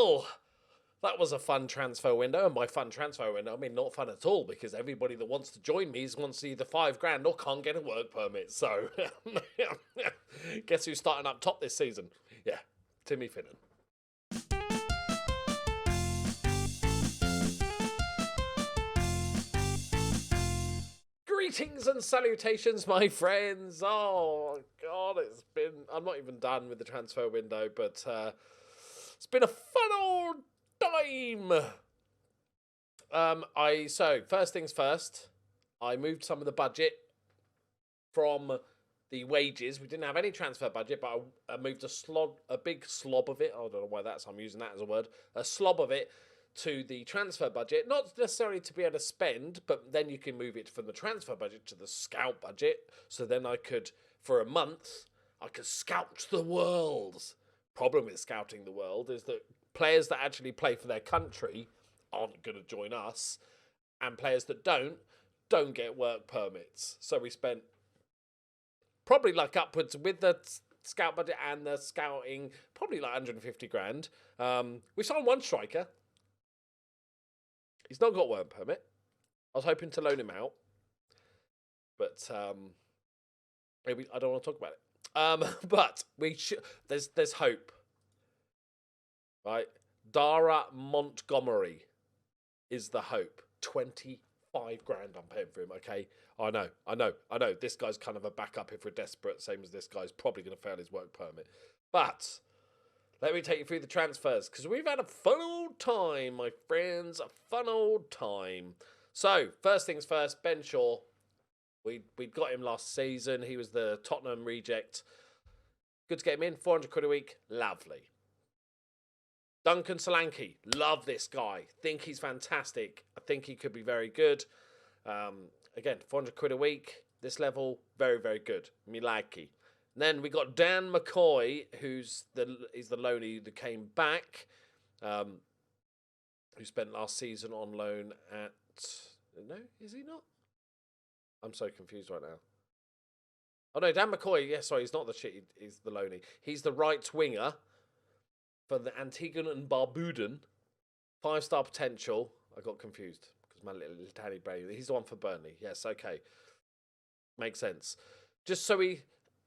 Well, that was a fun transfer window, and by fun transfer window, I mean not fun at all, because everybody that wants to join me wants either £5,000 or can't get a work permit. So, guess who's starting up top this season? Yeah, Timmy Finnan. Greetings and salutations, my friends. Oh, God, I'm not even done with the transfer window, but it's been a fun old time. So first things first, I moved some of the budget from the wages. We didn't have any transfer budget, but I moved a big slob of it. I don't know why I'm using that as a word. A slob of it to the transfer budget, not necessarily to be able to spend, but then you can move it from the transfer budget to the scout budget. So then I could, for a month, I could scout the world. Problem with scouting the world is that players that actually play for their country aren't going to join us, and players that don't get work permits. So we spent probably like upwards with the scout budget and the scouting, probably like 150 grand. We signed one striker. He's not got work permit. I was hoping to loan him out, but maybe I don't want to talk about it. But there's hope, right? Dara Montgomery is the hope. 25 grand I'm paying for him. Okay, I know. This guy's kind of a backup if we're desperate. Same as this guy's probably going to fail his work permit, but. Let me take you through the transfers, because we've had a fun old time, my friends. A fun old time. So, first things first, Ben Shaw. We'd got him last season. He was the Tottenham reject. Good to get him in. 400 quid a week. Lovely. Duncan Solanke. Love this guy. Think he's fantastic. I think he could be very good. Again, 400 quid a week. This level, very, very good. Me likey. Then we got Dan Mccoy, he's the loanee that came back, who spent last season on loan at... No, is he not? I'm so confused right now. Oh no, Dan Mccoy, yeah, sorry, he's not the shit, he's the loanee. He's the right winger for the Antigua and Barbudan. 5-star potential. I got confused because my little tiny brain. He's the one for Burnley. Yes, okay. Makes sense. Just so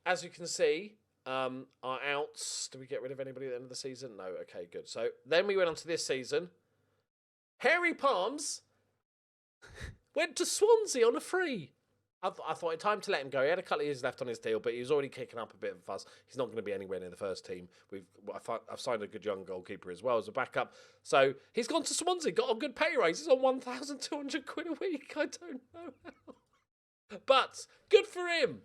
as you can see, our outs. Did we get rid of anybody at the end of the season? No. Okay, good. So then we went on to this season. Harry Palms went to Swansea on a free. I thought it time to let him go. He had a couple of years left on his deal, but he was already kicking up a bit of a fuss. He's not going to be anywhere near the first team. I've signed a good young goalkeeper as well as a backup. So he's gone to Swansea, got a good pay rise. He's on 1,200 quid a week. I don't know how. But good for him.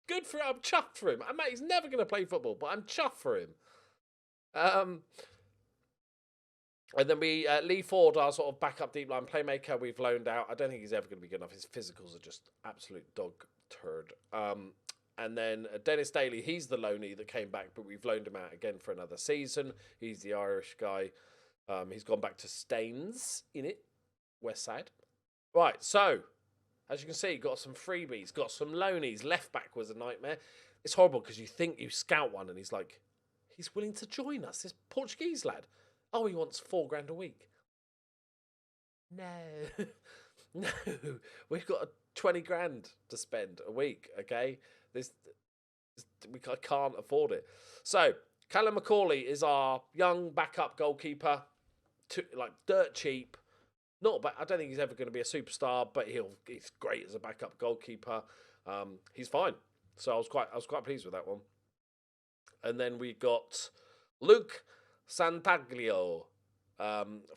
Good for him. I'm chuffed for him. He's never going to play football, but I'm chuffed for him. And then Lee Ford, our sort of backup deep line playmaker, we've loaned out. I don't think he's ever going to be good enough. His physicals are just absolute dog turd. And then Dennis Daly, he's the loanee that came back, but we've loaned him out again for another season. He's the Irish guy. He's gone back to Staines in it, West Side. Right, so as you can see, got some freebies, got some loanies. Left back was a nightmare. It's horrible because you think you scout one and he's willing to join us, this Portuguese lad. Oh, he wants $4,000 a week. No, no, we've got 20 grand to spend a week. Okay, I can't afford it. So Callum McCauley is our young backup goalkeeper, dirt cheap. Not, but I don't think he's ever going to be a superstar, but he's great as a backup goalkeeper. He's fine. So I was quite pleased with that one. And then we got Luke Santaglio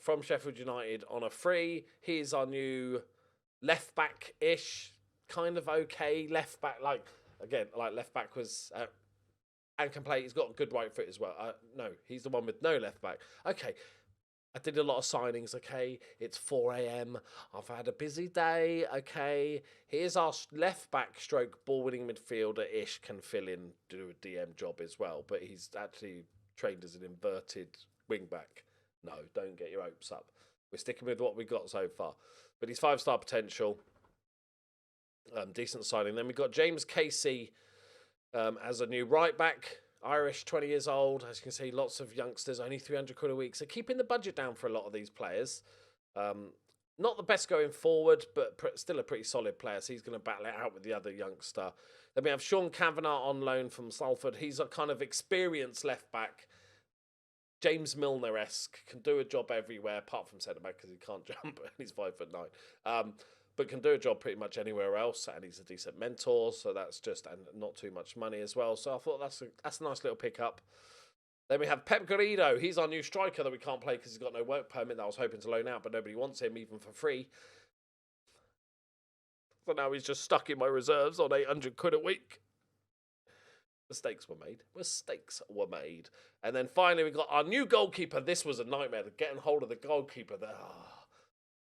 from Sheffield United on a free. He's our new left back-ish, kind of okay left back. Left back was and can play. He's got a good right foot as well. No, he's the one with no left back. Okay. I did a lot of signings, okay? It's 4 a.m. I've had a busy day, okay? Here's our left-back stroke ball-winning midfielder-ish, can fill in, do a DM job as well, but he's actually trained as an inverted wing-back. No, don't get your hopes up. We're sticking with what we got so far. But he's 5-star potential. Decent signing. Then we've got James Casey as a new right-back, Irish, 20 years old. As you can see, lots of youngsters, only 300 quid a week. So keeping the budget down for a lot of these players. Not the best going forward, but still a pretty solid player. So he's going to battle it out with the other youngster. Then we have Sean Cavanaugh on loan from Salford. He's a kind of experienced left back. James Milner-esque, can do a job everywhere, apart from centre back because he can't jump and he's 5'9". But can do a job pretty much anywhere else, and he's a decent mentor. So that's just, and not too much money as well. So I thought that's a nice little pickup. Then we have Pep Guardio. He's our new striker that we can't play because he's got no work permit that I was hoping to loan out, but nobody wants him, even for free. So now he's just stuck in my reserves on 800 quid a week. Mistakes were made. Mistakes were made. And then finally we got our new goalkeeper. This was a nightmare, getting hold of the goalkeeper.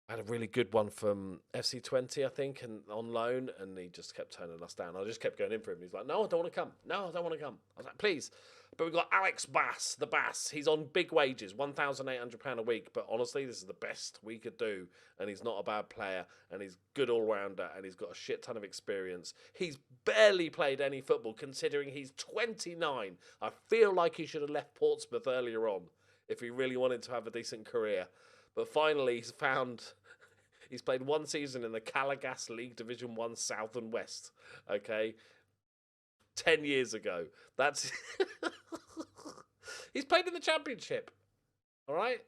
I had a really good one from FC20, I think, and on loan, and he just kept turning us down. I just kept going in for him. He's like, no, I don't want to come. No, I don't want to come. I was like, please. But we've got Alex Bass, the Bass. He's on big wages, £1,800 a week. But honestly, this is the best we could do. And he's not a bad player. And he's good all-rounder. And he's got a shit ton of experience. He's barely played any football, considering he's 29. I feel like he should have left Portsmouth earlier on if he really wanted to have a decent career. But finally, he's found... He's played one season in the Calagas League Division 1 South and West. Okay? 10 years ago. That's... He's played in the Championship. All right?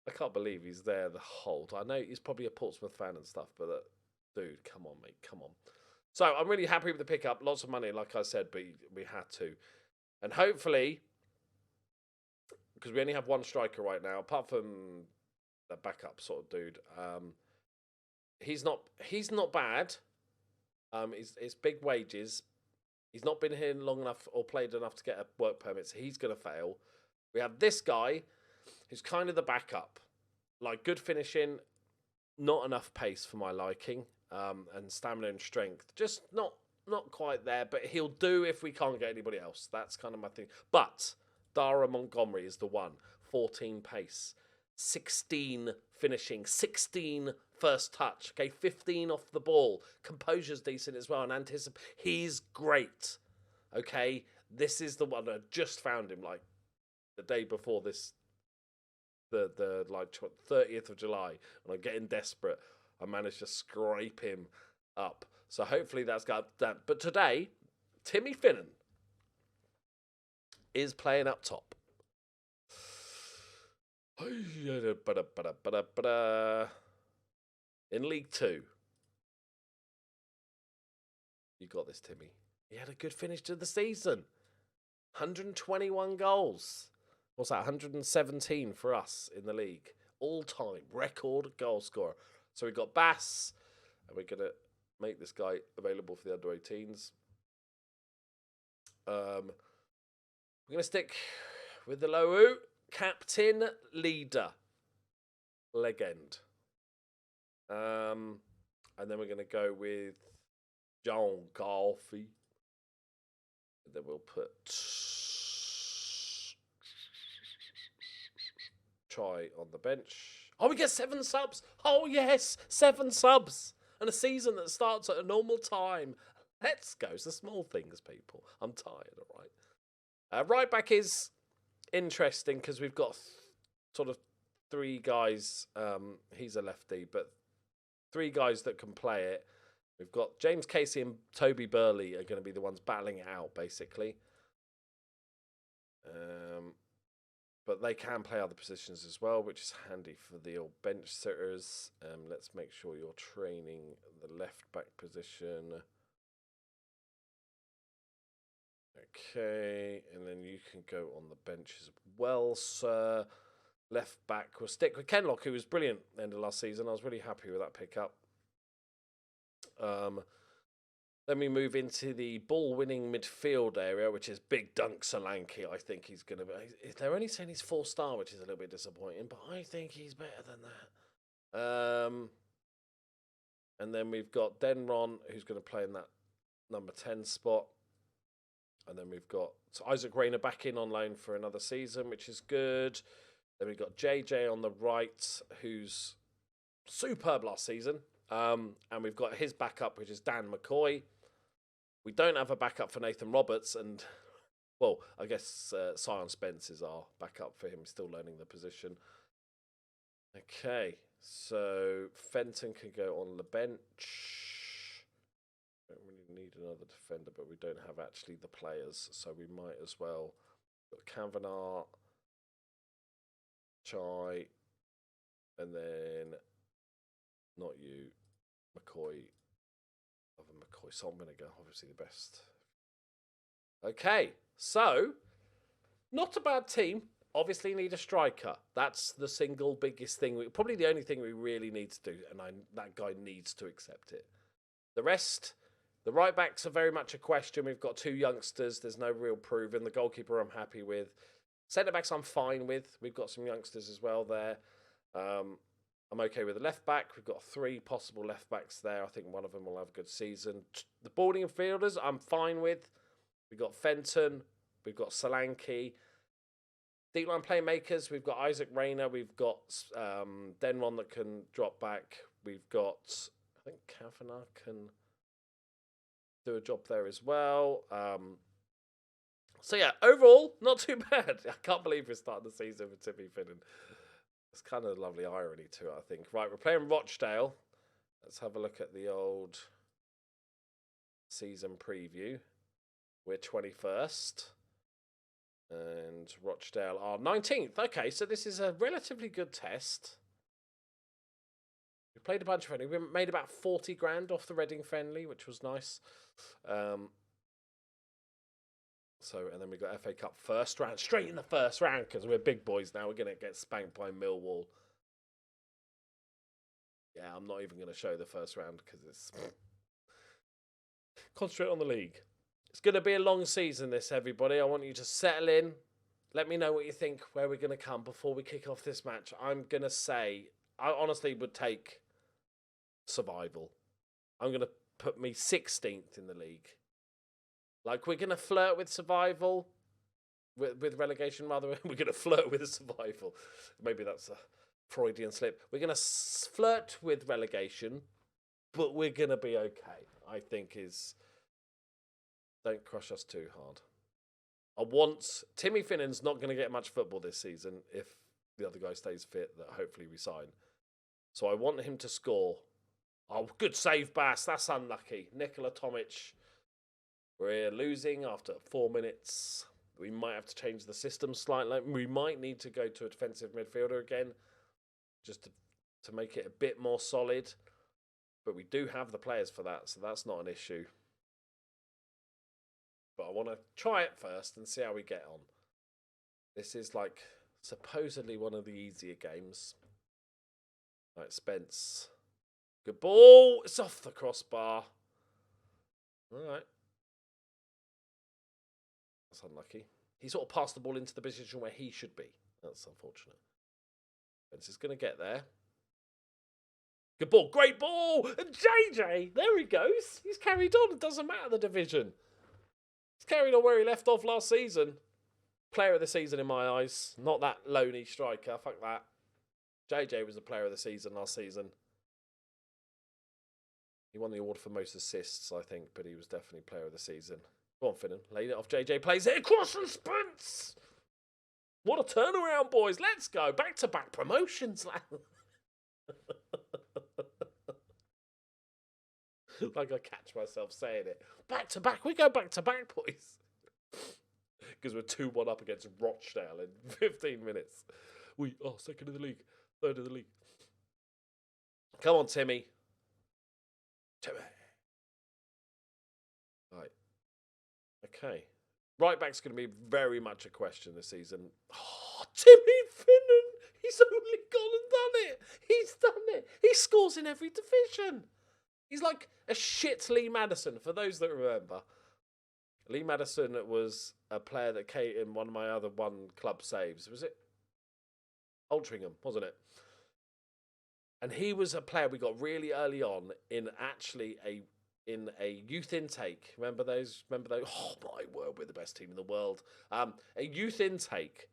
I can't believe he's there the whole time. I know he's probably a Portsmouth fan and stuff, but dude, come on, mate. Come on. So I'm really happy with the pickup. Lots of money, like I said, but we had to. And hopefully, because we only have one striker right now, apart from... the backup sort of dude. He's not bad. It's big wages. He's not been here long enough or played enough to get a work permit, so he's going to fail. We have this guy who's kind of the backup. Like, good finishing, not enough pace for my liking, and stamina and strength. Just not quite there, but he'll do if we can't get anybody else. That's kind of my thing. But Dara Montgomery is the one. 14 pace. 16 finishing, 16 first touch, okay, 15 off the ball. Composure's decent as well, and he's great, okay. This is the one. I just found him like the day before this, the like 30th of July, and I'm getting desperate. I managed to scrape him up, so hopefully that's got that. But today, Timmy Finnan is playing up top. In League 2. You got this, Timmy. He had a good finish to the season. 121 goals. What's that? 117 for us in the league. All-time record goal scorer. So we got Bass, and we're going to make this guy available for the under-18s. We're going to stick with the Lowu. Captain, leader, legend. And then we're going to go with John Garfey. And then we'll put Try on the bench. Oh, we get 7 subs. Oh, yes, 7 subs. And a season that starts at a normal time. Let's go. It's the small things, people. I'm tired, all right. Right back is... interesting because we've got sort of 3 guys. He's a lefty, but 3 guys that can play it. We've got James Casey and Toby Burley are going to be the ones battling it out, basically. But they can play other positions as well, which is handy for the old bench sitters. Let's make sure you're training the left back position. Okay, and then you can go on the bench as well, sir. Left back, we'll stick with Kenlock, who was brilliant at the end of last season. I was really happy with that pickup. Then we move into the ball-winning midfield area, which is Big Dunk Solanke. I think he's going to be... They're only saying he's 4-star, which is a little bit disappointing, but I think he's better than that. And then we've got Denron, who's going to play in that number 10 spot. And then we've got Isaac Rayner back in on loan for another season, which is good. Then we've got JJ on the right, who's superb last season. And we've got his backup, which is Dan Mccoy. We don't have a backup for Nathan Roberts, and Well, I guess Sion Spence is our backup for him, still learning the position. Okay, so Fenton can go on the bench. Don't really need another defender, but we don't have actually the players, so we might as well. Got Cavanaugh, Chai, and then not you, Mccoy. Other Mccoy, so I'm going to go obviously the best. Okay, so not a bad team. Obviously need a striker. That's the single biggest thing. Probably the only thing we really need to do, and that guy needs to accept it. The rest, the right backs are very much a question. We've got 2 youngsters. There's no real proven. The goalkeeper I'm happy with. Centre backs I'm fine with. We've got some youngsters as well there. I'm okay with the left back. We've got 3 possible left backs there. I think one of them will have a good season. The boarding fielders I'm fine with. We've got Fenton. We've got Solanke. Deep line playmakers, we've got Isaac Rayner, we've got Denron that can drop back. We've got, I think Cavanaugh can do a job there as well. So yeah, overall, not too bad. I can't believe we're starting the season with Timmy Finnan. It's kind of a lovely irony to it, I think. Right, we're playing Rochdale. Let's have a look at the old season preview. We're 21st. And Rochdale are 19th. Okay, so this is a relatively good test. We played a bunch of friendly. We made about 40 grand off the Reading friendly, which was nice. And then we got FA Cup first round, straight in the first round, because we're big boys now. We're going to get spanked by Millwall. Yeah, I'm not even going to show the first round, because it's... Concentrate on the league. It's going to be a long season, this, everybody. I want you to settle in. Let me know what you think, where we're going to come before we kick off this match. I'm going to say, I honestly would take survival. I'm going to put me 16th in the league. Like, we're going to flirt with survival, with relegation, rather. We're going to flirt with survival. Maybe that's a Freudian slip. We're going to flirt with relegation, but we're going to be okay, I think is... Don't crush us too hard. Timmy Finnan's not going to get much football this season if the other guy stays fit, that hopefully we sign. So I want him to score. Oh, good save, Bass. That's unlucky. Nikola Tomic. We're losing after 4 minutes. We might have to change the system slightly. We might need to go to a defensive midfielder again, just to make it a bit more solid. But we do have the players for that, so that's not an issue. But I want to try it first and see how we get on. This is like supposedly one of the easier games. Right, Spence. Good ball. It's off the crossbar. All right. That's unlucky. He sort of passed the ball into the position where he should be. That's unfortunate. Spence is going to get there. Good ball. Great ball. And JJ. There he goes. He's carried on. It doesn't matter the division. He's carried on where he left off last season. Player of the season in my eyes. Not that loney striker. Fuck that. JJ was the player of the season last season. He won the award for most assists, I think, but he was definitely player of the season. Go on, Finnan. Laid it off. JJ plays it across and Spence. What a turnaround, boys. Let's go. Back-to-back promotions. Like I catch myself saying it. Back-to-back. We go back-to-back, boys. Because we're 2-1 up against Rochdale in 15 minutes. We are second in the league. Third in the league. Come on, Timmy. Timmy. Right. Okay. Right back's going to be very much a question this season. Oh, Timmy Finnan. He's only gone and done it. He's done it. He scores in every division. He's like a shit Lee Madison, for those that remember. Lee Madison was a player that came in one of my other club saves. Was it Altrincham, wasn't it? And he was a player we got really early on in actually in a youth intake. Remember those? Oh my word, we're the best team in the world. A youth intake.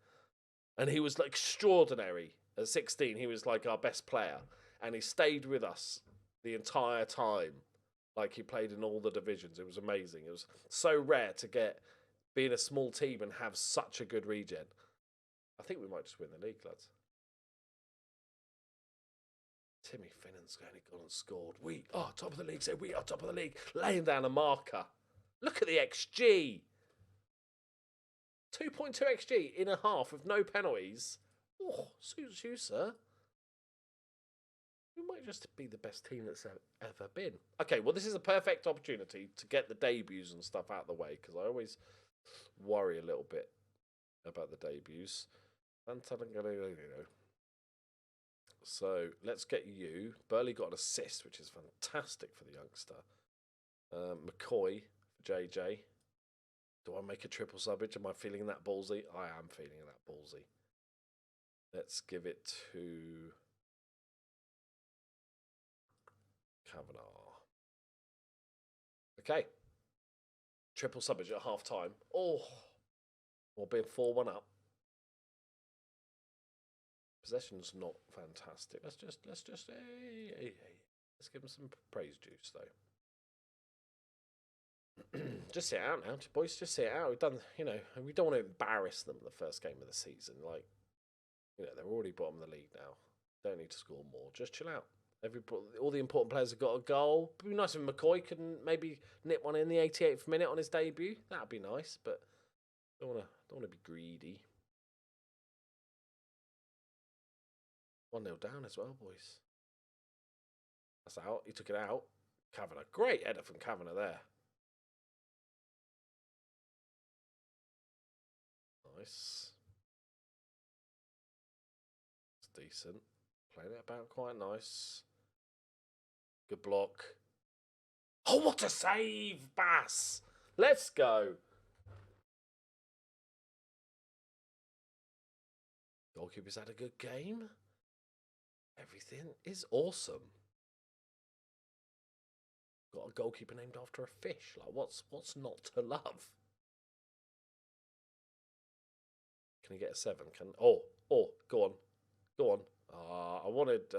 And he was like extraordinary. At 16, he was like our best player. And he stayed with us the entire time. Like he played in all the divisions. It was amazing. It was so rare to get being a small team and have such a good regen. I think we might just win the league, lads. Timmy Finnan's only gone and scored. We are top of the league. Say we are top of the league. Laying down a marker. Look at the XG. 2.2 XG in a half with no penalties. Oh, suits you, sir. We might just be the best team that's ever been. Okay, well, this is a perfect opportunity to get the debuts and stuff out of the way, because I always worry a little bit about the debuts. So let's get you. Burley got an assist, which is fantastic for the youngster. Mccoy for JJ. Do I make a triple subbage? Am I feeling that ballsy? I am feeling that ballsy. Let's give it to Cavanaugh. Okay. Triple subbage at half time. Oh, we'll be 4-1 up. Possession's not fantastic. Let's just let's give him some praise juice though. Just sit out now, boys. Just sit out. We've done, you know, and we don't want to embarrass them the first game of the season. Like, you know, they're already bottom of the league now. Don't need to score more. Just chill out. All the important players have got a goal. It'd be nice if Mccoy could maybe nip one in the 88th minute on his debut. That'd be nice, but don't want to be greedy. 1-0 down as well, boys. That's out. He took it out. Cavanaugh. Great header from Cavanaugh there. Nice. It's decent. Playing it about quite nice. Good block. Oh, what a save, Bass! Let's go. Goalkeeper's had a good game. Everything is awesome. Got a goalkeeper named after a fish. Like, what's not to love? Can he get a 7? Oh, go on. Go on. I wanted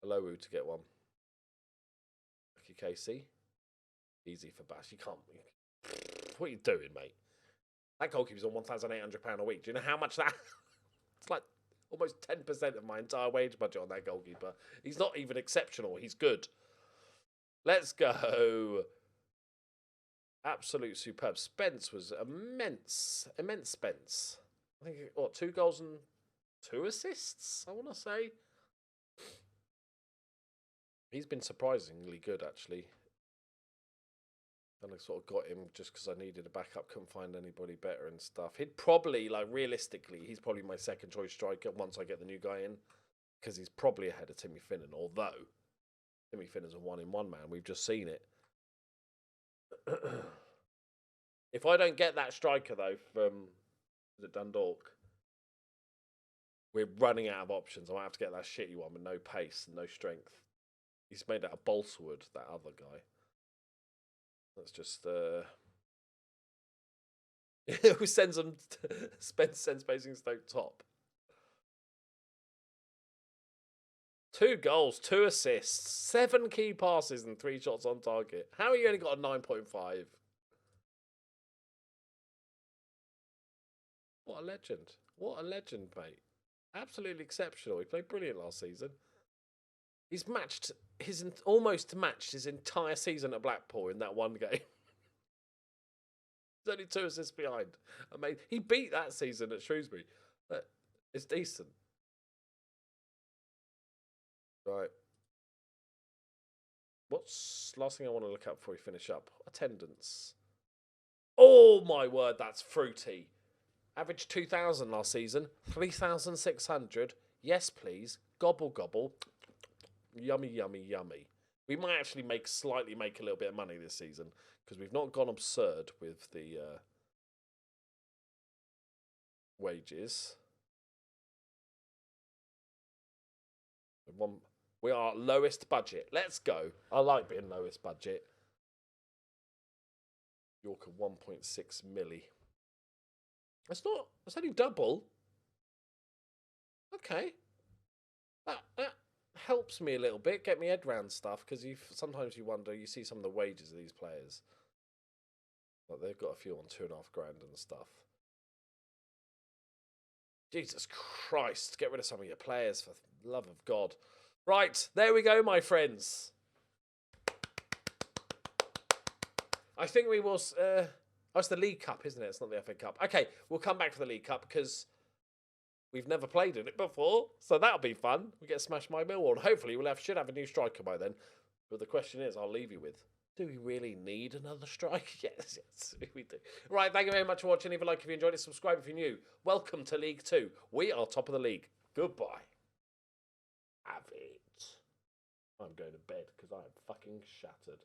Alowu to get one. Lucky Casey. Easy for Bash. You can't. What are you doing, mate? That goalkeeper's on £1,800 a week. Do you know how much that? It's like almost 10% of my entire wage budget on that goalkeeper. He's not even exceptional. He's good. Let's go. Absolute superb. Spence was immense. Immense Spence. I think, what, 2 goals and 2 assists, I want to say. He's been surprisingly good, actually. And I sort of got him just because I needed a backup, couldn't find anybody better and stuff. He'd probably, like, realistically, he's probably my second choice striker once I get the new guy in, because he's probably ahead of Timmy Finnan, although Timmy Finnan's a 1-in-1 man. We've just seen it. If I don't get that striker, though, from Dundalk, we're running out of options. I might have to get that shitty one with no pace and no strength. He's made out of balsa wood, that other guy. Let's just who sends them? Spence sends Basingstoke top. 2 goals, 2 assists, 7 key passes, and 3 shots on target. How are you only got a 9.5? What a legend! What a legend, mate! Absolutely exceptional. He played brilliant last season. He's almost matched his entire season at Blackpool in that one game. He's only 2 assists behind. I mean, he beat that season at Shrewsbury. But it's decent. Right. What's last thing I want to look at before we finish up? Attendance. Oh my word, that's fruity. Average 2,000 last season. 3,600. Yes, please. Gobble, gobble. Yummy, yummy, yummy. We might actually make a little bit of money this season because we've not gone absurd with the wages. We are lowest budget. Let's go. I like being lowest budget. York at 1.6 milli. It's only double. Okay. That helps me a little bit, get me head round stuff, because sometimes you wonder, you see some of the wages of these players. Like they've got a few on 2.5 grand and stuff. Jesus Christ, get rid of some of your players for the love of God. Right, there we go, my friends. I think we will... oh, it's the League Cup, isn't it? It's not the FA Cup. Okay, we'll come back to the League Cup because we've never played in it before. So that'll be fun. We get smashed by Millwall. Hopefully should have a new striker by then. But the question is, I'll leave you with, do we really need another striker? Yes, we do. Right, thank you very much for watching. Leave a like if you enjoyed it. Subscribe if you're new. Welcome to League 2. We are top of the league. Goodbye. Have it. I'm going to bed because I am fucking shattered.